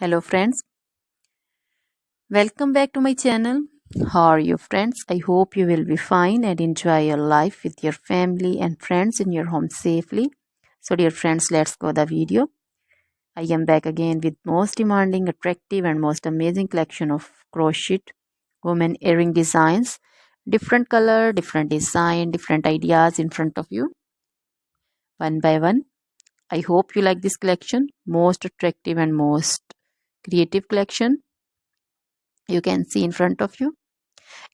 Hello friends, welcome back to my channel. How are you friends? I hope you will be fine and enjoy your life with your family and friends in your home safely. So dear friends, let's go the video. I am back again with most demanding, attractive and most amazing collection of crochet women earring designs. Different color, different design, different ideas in front of you. One by one. I hope you like this collection. Most attractive and most creative collection you can see in front of you.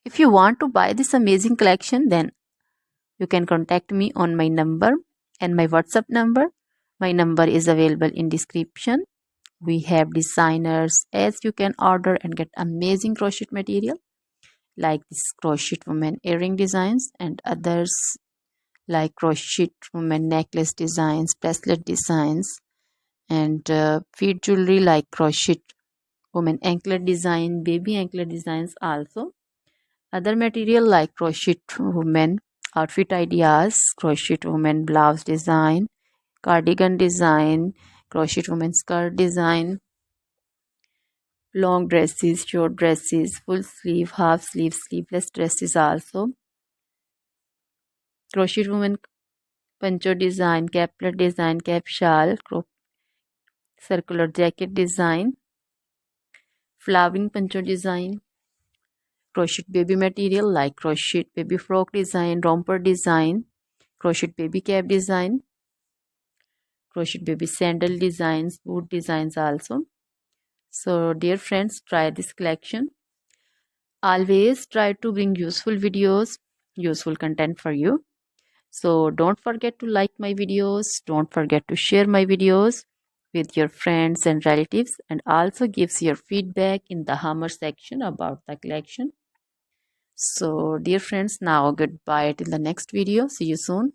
If you want to buy this amazing collection, then you can contact me on my number and my WhatsApp number. My number is available in description. We have designers as you can order and get amazing crochet material like this crochet woman earring designs and others like crochet woman necklace designs, bracelet designs and feet jewelry like crochet woman anklet design, baby anklet designs also. Other material like crochet women outfit ideas, crochet women blouse design, cardigan design, crochet women skirt design, long dresses, short dresses, full sleeve, half sleeve, sleeveless dresses also, crochet women poncho design, caplet design, cap shawl, circular jacket design, flowering poncho design, crochet baby material like crochet baby frock design, romper design, crochet baby cap design, crochet baby sandal designs, boot designs also. So dear friends, try this collection. Always try to bring useful videos, useful content for you. So don't forget to like my videos, don't forget to share my videos with your friends and relatives, and also gives your feedback in the hammer section about the collection. So dear friends, now goodbye till the next video. See you soon.